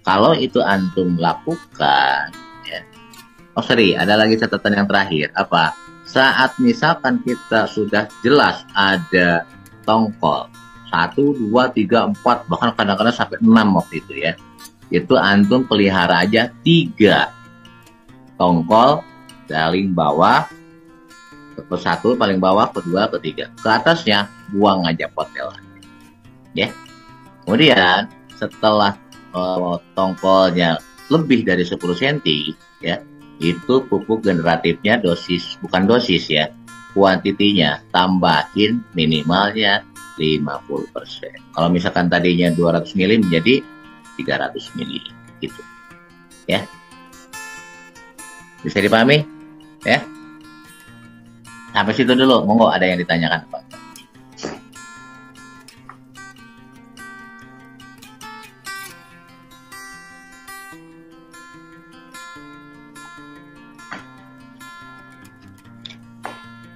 Speaker 1: Kalau itu antum lakukan, ya. Oh sorry, ada lagi catatan yang terakhir. Apa? Saat misalkan kita sudah jelas ada tongkol 1, 2, 3, 4, bahkan kadang-kadang sampai 6 waktu itu ya. Itu antum pelihara aja 3 tongkol paling bawah, ke-1 paling bawah, ke-2, ke-3. Ke atasnya buang aja potelan. Ya. Kemudian setelah tongkolnya lebih dari 10 cm ya, itu pupuk generatifnya bukan dosis ya, kuantitinya tambahin minimalnya 50%. Kalau misalkan tadinya 200 ml menjadi 300 ml gitu ya. Bisa dipahami ya? Sampai situ dulu, monggo ada yang ditanyakan Pak.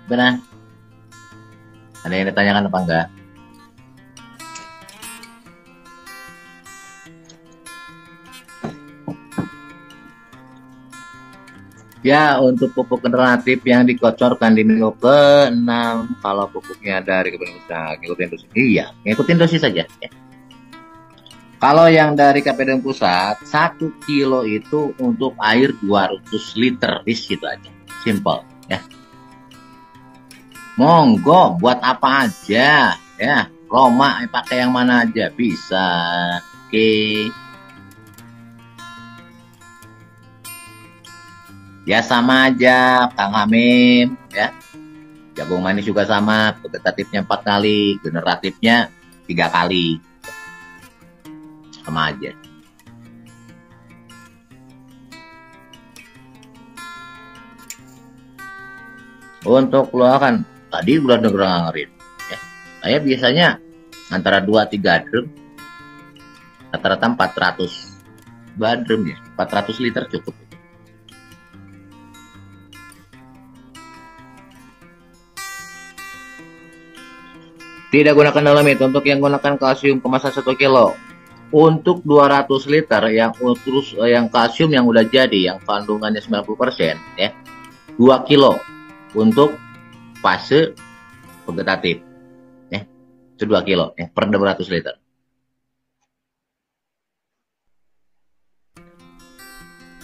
Speaker 1: Benar? Ada yang ditanyakan apa enggak? Ya, untuk pupuk generatif yang dikocorkan di minggu ke-6, kalau pupuknya dari kebenaran usaha, ngikutin dosis. Iya, ngikutin dosis saja. Ya. Kalau yang dari KPDN Pusat, 1 kilo itu untuk air 200 liter, bis gitu aja. Simple, ya. Monggo, buat apa aja, ya. Roma, pakai yang mana aja, bisa. Oke. Ya sama aja, Kang Hamim, ya. Jagung manis juga sama, vegetatifnya 4 kali, generatifnya 3 kali. Sama aja. Untuk keluaran tadi udah dengerin ya. Saya biasanya antara 2-3 drum, rata-rata 400 drum ya, 400 liter cukup. Tidak gunakan dolomit. Untuk yang gunakan kalsium kemasan 1 kilo. Untuk 200 liter yang terus yang kalsium yang udah jadi, yang kandungannya 90% ya, 2 kilo untuk fase vegetatif ya, itu 2 kilo ya, per 200 liter.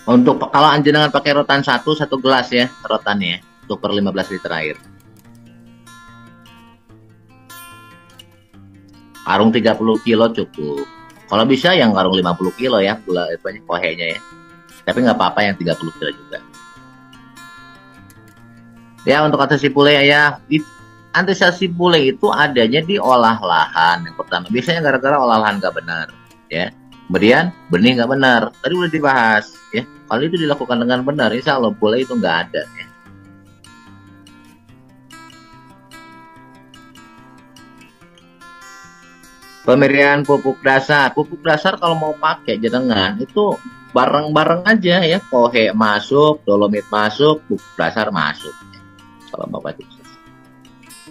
Speaker 1: Untuk kalau anjenengan pakai rotan 1 gelas ya rotannya, untuk per 15 liter air. Karung 30 kilo cukup. Kalau bisa yang karung 50 kilo ya, gula banyak kohenya ya. Tapi nggak apa-apa yang 30 kilo juga. Ya untuk antisipasi pule ya, antisipasi pule itu adanya di olah lahan yang pertama. Biasanya gara-gara olah lahan nggak benar, ya. Kemudian benih nggak benar. Tadi udah dibahas, ya. Kalau itu dilakukan dengan benar, insya Allah pule itu nggak ada. Ya. Pemilihan pupuk dasar kalau mau pakai jenengan itu bareng-bareng aja ya, kohe masuk, dolomit masuk, pupuk dasar masuk. Ya. Kalau bapak itu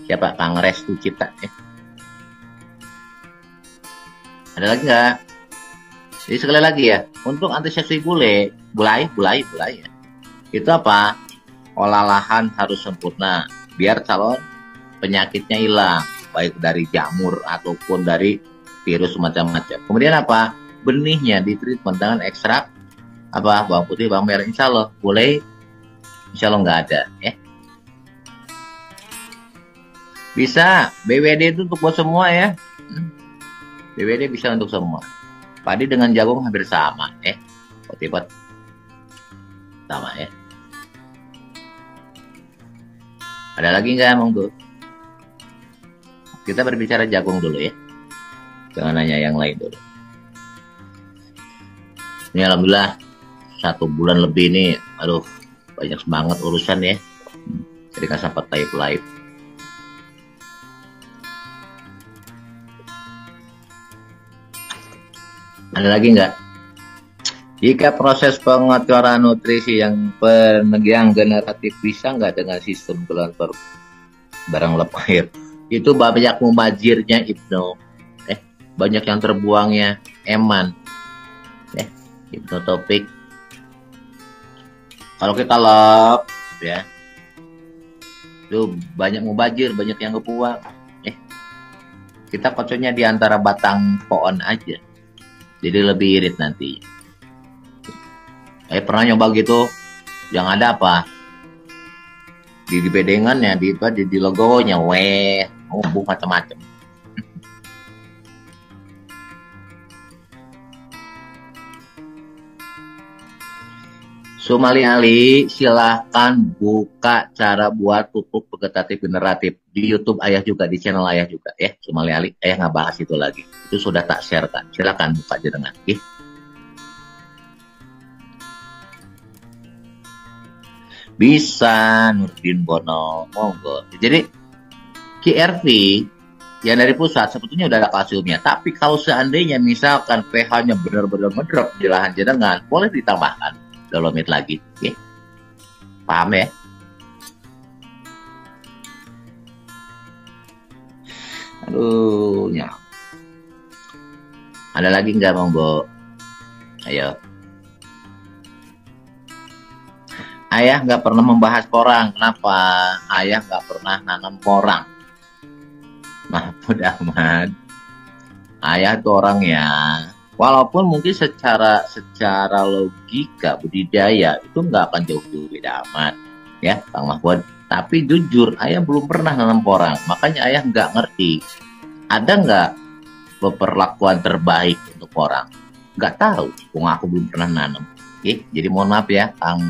Speaker 1: siapa Kang Restu Cipta ya. Ada lagi nggak? Jadi sekali lagi ya, untuk antisipasi bulai ya. Itu apa? Olah lahan harus sempurna biar calon penyakitnya hilang, baik dari jamur ataupun dari virus macam-macam. Kemudian apa? Benihnya ditreatment dengan ekstrak apa? Bawang putih, bawang merah. Insya Allah boleh, insya Allah nggak ada. Ya. Bisa BWD itu untuk buat semua ya. BWD bisa untuk semua. Padi dengan jagung hampir sama, pot sama ya. Ada lagi nggak, monggo? Kita berbicara jagung dulu ya. Jangan nanya yang lain dulu. Ini alhamdulillah 1 bulan lebih nih, aduh banyak semangat urusan ya. Jadi nggak sempat live. Ada lagi nggak? Jika proses pengocoran nutrisi yang generatif bisa nggak dengan sistem gelontor barang lep air? Itu banyak mubazirnya Ibnu. Banyak yang terbuangnya eman. Ibnu Topik. Kalau kita lep ya, itu banyak mubazir, banyak yang kebuang. Kita kocoknya di antara batang pohon aja. Jadi lebih irit nanti. Pernah nyoba gitu, yang ada apa? Di bedengannya, di logonya, bunga macam-macam. Sumali Ali, silahkan buka cara buat pupuk vegetatif generatif di YouTube Ayah juga, di channel Ayah juga ya. Sumali Ali, Ayah nggak bahas itu lagi. Itu sudah tak share kan. Silahkan buka jenengan. Bisa, Nurdin Bono, monggo. Jadi QRV yang dari pusat sebetulnya udah ada kalsiumnya. Tapi kalau seandainya misalkan pH-nya benar-benar ngedrop di lahan jenengan, boleh ditambahkan dolomit lagi. Paham ya? Aduh, ya. Ada lagi nggak, monggo? Ayo. Ayah nggak pernah membahas porang. Kenapa? Ayah nggak pernah nanam porang. Mahfud Ahmad. Ayah tuh orangnya Walaupun mungkin secara logika budidaya itu nggak akan jauh-jauh beda amat, ya Kang Mahfud. Tapi jujur, ayah belum pernah nanam porang, makanya ayah nggak ngerti. Ada nggak perlakuan terbaik untuk porang? Nggak tahu, aku belum pernah nanam. Jadi mohon maaf ya, Kang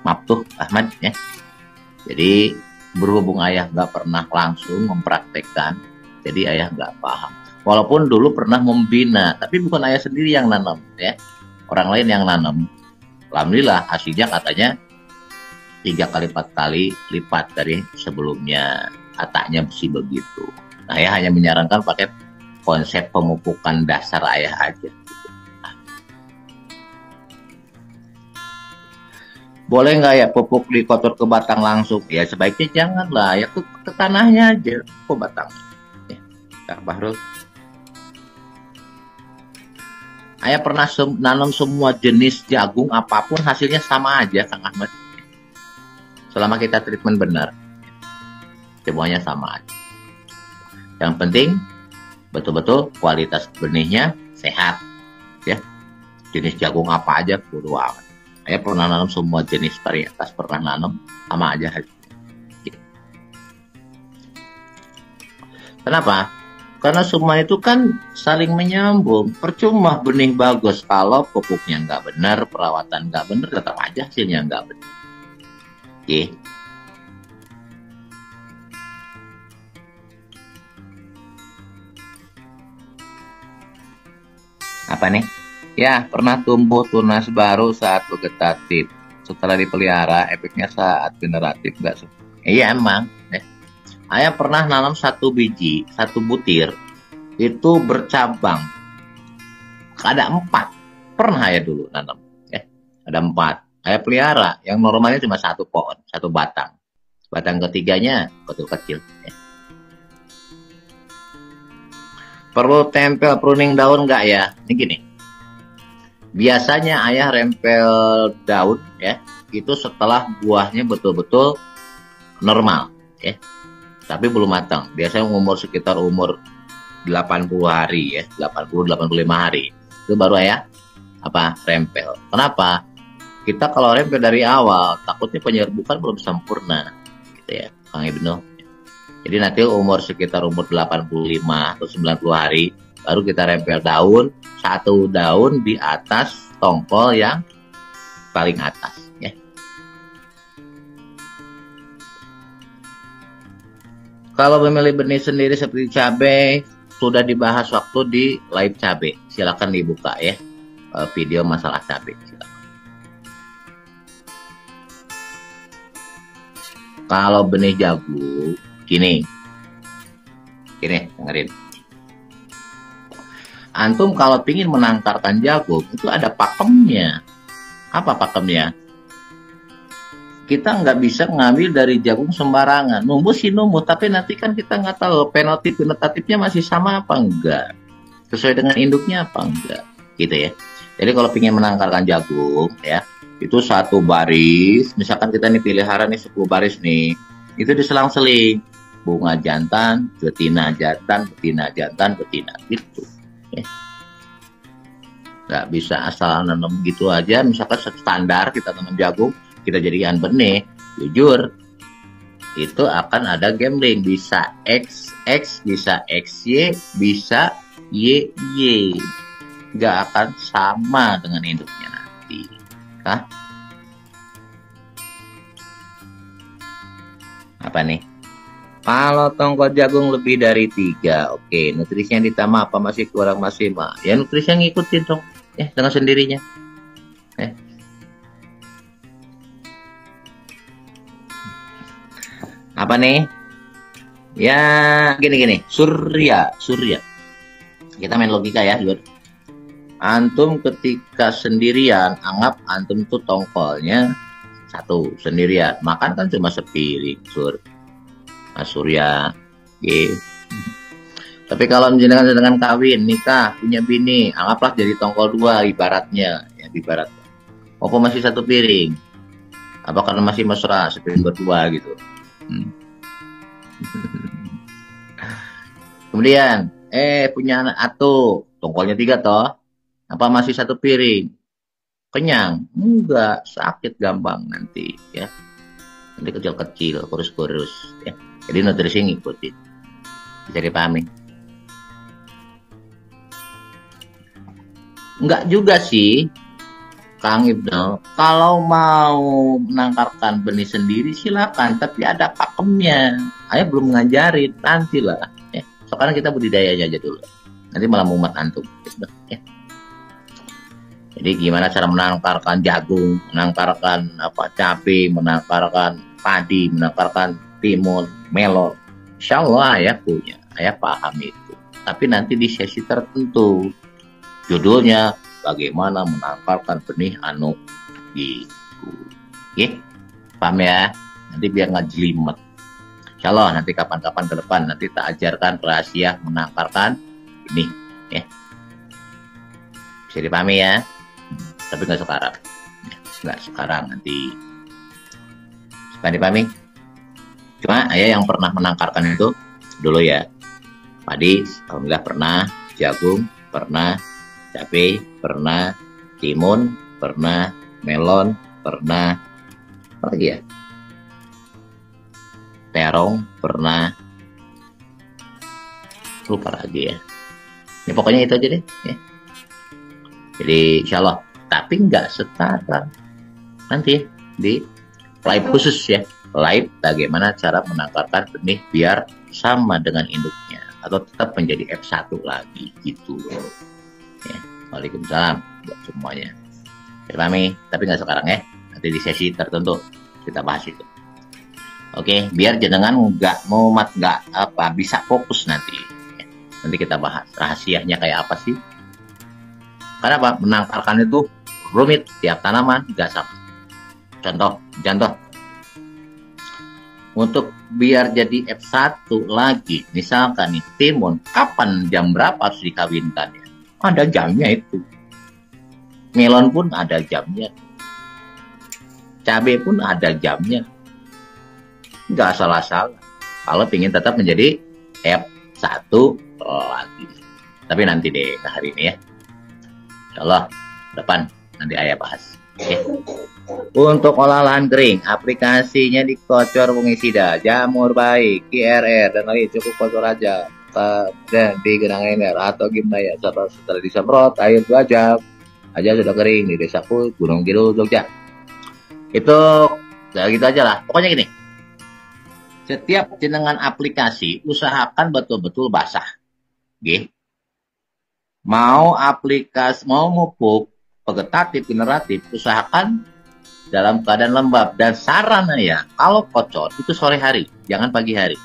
Speaker 1: Maftuh Ahmad ya. Jadi berhubung ayah nggak pernah langsung mempraktekkan, jadi ayah nggak paham. Walaupun dulu pernah membina, tapi bukan ayah sendiri yang nanam ya, orang lain yang nanam. Alhamdulillah hasilnya katanya 3 kali 4 kali lipat dari sebelumnya, katanya sih begitu. Nah, ayah hanya menyarankan pakai konsep pemupukan dasar ayah aja. Boleh nggak ya pupuk di kotor ke batang langsung? Ya sebaiknya janganlah, ya ke tanahnya aja, ke batang. Ya, Kak Bahrul. Ayah pernah nanam semua jenis jagung apapun hasilnya sama aja, Kang Ahmad. Selama kita treatment benar, semuanya sama aja. Yang penting betul-betul kualitas benihnya sehat, ya. Jenis jagung apa aja bodo amat. Saya pernah nanam semua jenis varietas, pernah nanam sama aja. Kenapa? Karena semua itu kan saling menyambung. Percuma benih bagus kalau pupuknya nggak benar, perawatan nggak benar, tetap aja hasilnya nggak benar. Oke. Apa nih? Ya, pernah tumbuh tunas baru saat vegetatif. Setelah dipelihara, efeknya saat generatif nggak? Iya emang. Ayah pernah nanam 1 biji, 1 butir, itu bercabang. Ada 4. Pernah ayah dulu nanam. Ada 4. Ayah pelihara, yang normalnya cuma 1 pohon, 1 batang. Batang ketiganya kecil-kecil. Perlu tempel pruning daun nggak ya? Ini gini. Biasanya ayah rempel daun ya, itu setelah buahnya betul-betul normal ya. Tapi belum matang. Biasanya sekitar umur 80 hari ya, 80-85 hari. Itu baru ayah rempel. Kenapa? Kita kalau rempel dari awal takutnya penyerbukan belum sempurna gitu ya, Kang Ibnu. Jadi nanti sekitar umur 85 atau 90 hari baru kita rempel daun, 1 daun di atas tongkol yang paling atas ya. Kalau memilih benih sendiri seperti cabai sudah dibahas waktu di live cabai. Silakan dibuka ya video masalah cabai. Silakan. Kalau benih jagung gini dengerin. Antum kalau pingin menangkarkan jagung itu ada pakemnya. Apa pakemnya? Kita nggak bisa ngambil dari jagung sembarangan. Numbuh sih numbuh, tapi nanti kan kita nggak tahu fenotipnya masih sama apa enggak, sesuai dengan induknya apa enggak, gitu ya. Jadi kalau pingin menangkarkan jagung ya, itu 1 baris, misalkan kita nih pelihara nih 10 baris nih, itu diselang-seling. Bunga jantan, betina jantan, betina jantan, betina gitu. Nggak bisa asal nanam gitu aja. Misalkan standar kita tanam jagung, kita jadikan benih, jujur itu akan ada gambling. Bisa XX, bisa XY, bisa YY. Nggak akan sama dengan induknya nanti. Apa nih? Kalau tongkol jagung lebih dari 3, oke. Nutrisinya ditambah apa masih kurang maksimal? Ya nutrisinya ngikutin dong, dengan sendirinya. Apa nih? Ya gini. Surya. Kita main logika ya, Jur. Antum ketika sendirian, anggap antum tuh tongkolnya 1 sendirian. Makan kan cuma sepiring, Mas Surya, Tapi kalau menjenengan dengan kawin, nikah, punya bini, anggaplah jadi tongkol 2 ibaratnya, ya ibarat. Apa masih 1 piring? Apa karena masih mesra sepiring berdua gitu? Kemudian, punya anak atuh, tongkolnya 3 toh, Apa masih satu piring? Kenyang? Enggak, sakit gampang nanti ya. Nanti kecil-kecil, kurus-kurus ya. Jadi nutrisi ngikutin. Bisa dipahami? Enggak juga sih, Kang Ibnu. Kalau mau menangkarkan benih sendiri silakan, tapi ada pakemnya. Ayah belum ngajarin, nantilah. Ya. Sekarang kita budidaya aja dulu. Nanti malah mumet antum. Gitu, ya. Jadi gimana cara menangkarkan jagung, menangkarkan cabai, menangkarkan padi, menangkarkan timun, melon. Insya Allah ayah punya, ayah paham itu. Tapi nanti di sesi tertentu. Judulnya bagaimana menangkalkan benih anu gitu. Oke, paham ya? Nanti biar nggak jelimet. Insya Allah nanti kapan-kapan ke depan nanti tak ajarkan rahasia menangkalkan benih. Ya. Bisa dipahami ya? Tapi nggak sekarang. Nggak sekarang nanti. Bisa dipahami? Cuma ayah yang pernah menangkalkan itu dulu ya. Padi, alhamdulillah pernah. Jagung pernah. Cabai pernah, timun pernah, melon pernah, apa lagi ya? Terong pernah, lupa lagi ya. Ya pokoknya itu aja deh. Ya. Jadi insya Allah, tapi nggak sekarang. Nanti di live khusus ya, live bagaimana cara menangkarkan benih biar sama dengan induknya atau tetap menjadi F1 lagi gitu. Ya, waalaikumsalam buat semuanya. Pahami, tapi nggak sekarang ya. Nanti di sesi tertentu kita bahas itu. Oke, biar jenengan nggak bisa fokus nanti. Ya, nanti kita bahas rahasianya kayak apa sih? Karena apa? Menangkalkan itu rumit, tiap tanaman nggak sama. Contoh. Untuk biar jadi F1 lagi, misalkan nih timun, kapan jam berapa harus dikawinkan ya? Ada jamnya itu. Melon pun ada jamnya. Cabai pun ada jamnya. Nggak salah-salah. Kalau ingin tetap menjadi F1 lagi. Tapi nanti deh hari ini ya. Insya Allah depan nanti ayah bahas. Oke. Untuk olahan kering, aplikasinya di Kocor Fungisida, Jamur Baik, KRR, dan lagi cukup kotor aja. Dan di genang ember atau gimana ya, setelah disemprot air 2 jam aja sudah kering di desaku Gunung Kidul Jogja. Itu ya gitu aja lah. Pokoknya gini, setiap jenengan aplikasi usahakan betul-betul basah. Oke. Mau pupuk vegetatif generatif usahakan dalam keadaan lembab, dan saran ya kalau kocor itu sore hari, jangan pagi hari.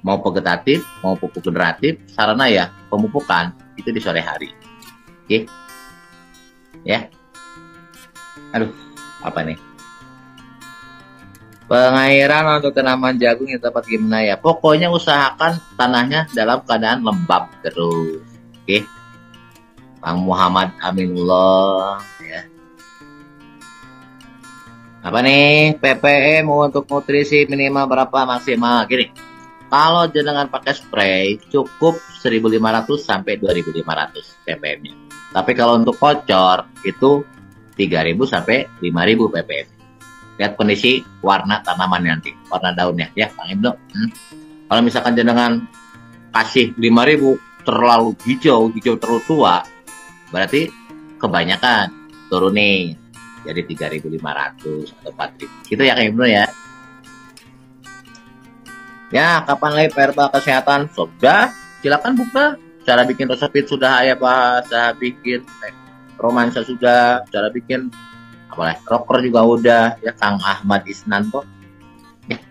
Speaker 1: Mau vegetatif, mau pupuk generatif, sarana ya pemupukan itu di sore hari. Oke. Ya. Aduh, apa nih? Pengairan untuk tanaman jagung yang tepat gimana ya? Pokoknya usahakan tanahnya dalam keadaan lembab terus. Oke. Bang Muhammad Aminullah ya. Apa nih? PPM untuk nutrisi minimal berapa maksimal? Gini. Kalau jenengan pakai spray cukup 1.500 sampai 2.500 ppm-nya. Tapi kalau untuk kocor itu 3.000 sampai 5.000 ppm. Lihat kondisi warna tanaman nanti, warna daunnya ya, Kang Ibnu. Kalau misalkan jenengan kasih 5.000 terlalu hijau terlalu tua, berarti kebanyakan turunin jadi 3.500 atau 4.000. Gitu ya Kang Ibnu ya. Ya, kapan lagi verbal kesehatan? Sudah, silakan buka. Cara bikin resep sudah ayah bahas, cara bikin romansa sudah, cara bikin rocker juga udah, ya Kang Ahmad Isnanto. Ya,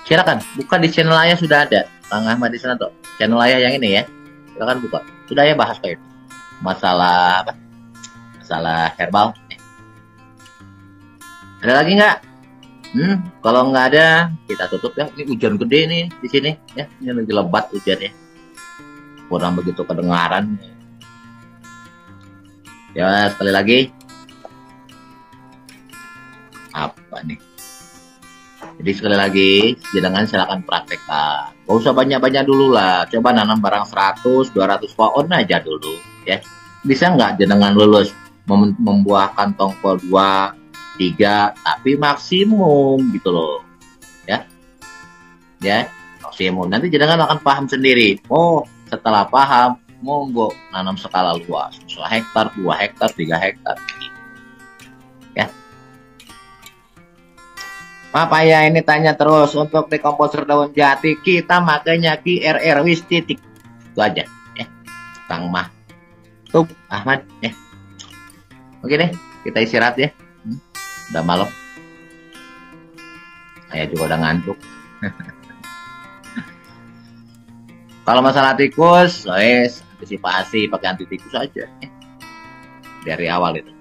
Speaker 1: silakan buka di channel ayah sudah ada, Kang Ahmad Isnanto. Channel ayah yang ini ya, silakan buka. Sudah ya bahas kayak itu. Masalah apa? Masalah herbal. Ada lagi nggak? Kalau nggak ada, kita tutup ya. Ini hujan gede nih di sini ya. Ini lagi lebat hujannya. Kurang begitu kedengaran. Ya, sekali lagi. Apa nih? Jadi sekali lagi, jangan silakan praktekkan. Gak usah banyak-banyak dulu lah. Coba nanam barang 100, 200 pohon aja dulu ya. Bisa nggak jenengan lulus membuahkan tongkol 2, 3, tapi maksimum gitu loh. Ya, ya, maksimum. Nanti jenengan akan paham sendiri. Oh, setelah paham, monggo nanam skala luas. 1 hektar, 2 hektar, 3 hektar. Ya. Pak ya ini tanya terus untuk dekomposer daun jati kita makanya QRR wis titik. Itu aja ya. Kang Mah. Tuh Ahmad ya. Oke deh, kita istirahat ya. Udah malam. Saya juga udah ngantuk. Kalau masalah tikus, guys, antisipasi pakai anti tikus aja ya. Dari awal itu.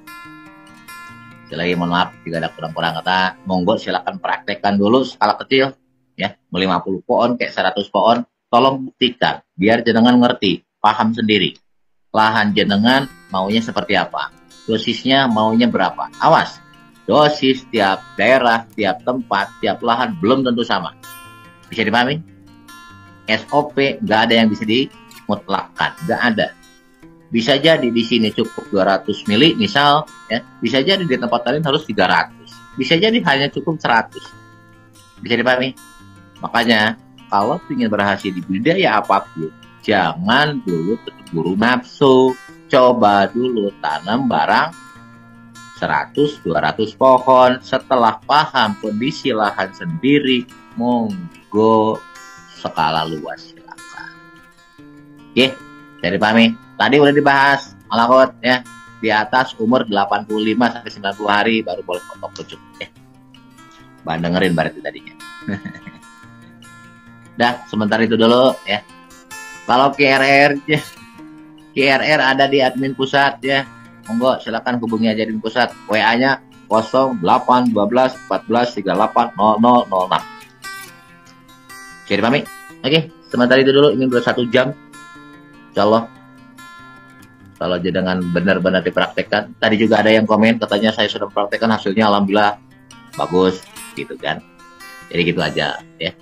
Speaker 1: Lagi mohon maaf jika ada kurang-kurang kata, monggo silakan praktekkan dulu skala kecil ya, 50 pohon kayak 100 pohon, tolong buktikan biar jenengan ngerti, paham sendiri. Lahan jenengan maunya seperti apa? Dosisnya maunya berapa? Awas. Dosis tiap daerah, tiap tempat, tiap lahan belum tentu sama. Bisa dipahami? SOP nggak ada yang bisa dimutlakan, nggak ada. Bisa jadi di sini cukup 200 mili misal ya, bisa jadi di tempat lain harus 300, bisa jadi hanya cukup 100. Bisa dipahami? Makanya kalau ingin berhasil di budidaya apapun, jangan dulu terburu nafsu, coba dulu tanam barang 100-200 pohon. Setelah paham kondisi lahan sendiri, monggo skala luas silakan. Oke, jadi pahami. Tadi udah dibahas malakot ya, di atas umur 85 sampai 90 hari baru boleh potong pucuk ya. Bahan dengerin berarti tadinya. Dah, sebentar itu dulu ya. Kalau QRR ada di admin pusat ya. Monggo silakan hubungi aja admin pusat. WA-nya 0812 14 38 0006. Jadi pamit. Oke, sebentar itu dulu, ini udah 1 jam. Insyaallah kalau jenengan benar-benar dipraktekkan. Tadi juga ada yang komen katanya saya sudah mempraktekkan hasilnya alhamdulillah bagus gitu kan. Jadi gitu aja ya.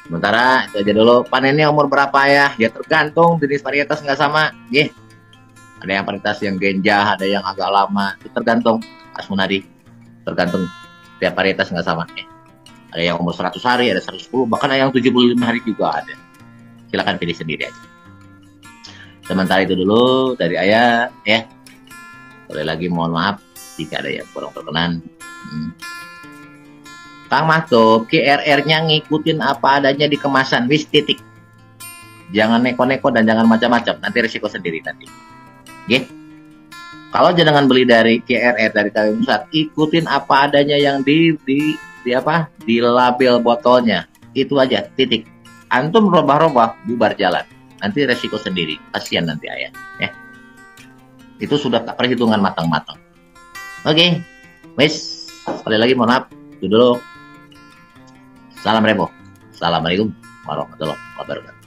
Speaker 1: Sementara itu aja dulu. Panennya umur berapa ya? Ya tergantung jenis varietas nggak sama ya. Ada yang varietas yang genjah, ada yang agak lama. Itu tergantung Asmunadi. Tergantung tiap varietas nggak sama ya. Ada yang umur 100 hari, ada 110, bahkan ada yang 75 hari juga ada. Silakan pilih sendiri aja. Sementara itu dulu dari ayah ya. Boleh lagi mohon maaf jika ada yang kurang berkenan. Kang Mahto, QRR-nya ngikutin apa adanya di kemasan, wis titik. Jangan neko-neko dan jangan macam-macam, nanti risiko sendiri nanti. Oke. Kalau jangan beli dari QRR dari KW Pusat, ikutin apa adanya yang di label botolnya. Itu aja, titik. Antum robah-robah bubar jalan. Nanti resiko sendiri, kasihan nanti ayah ya. Itu sudah tak perhitungan matang-matang. Oke, wes sekali lagi mohon maaf itu dulu. Salam rebo. Assalamualaikum warahmatullahi wabarakatuh.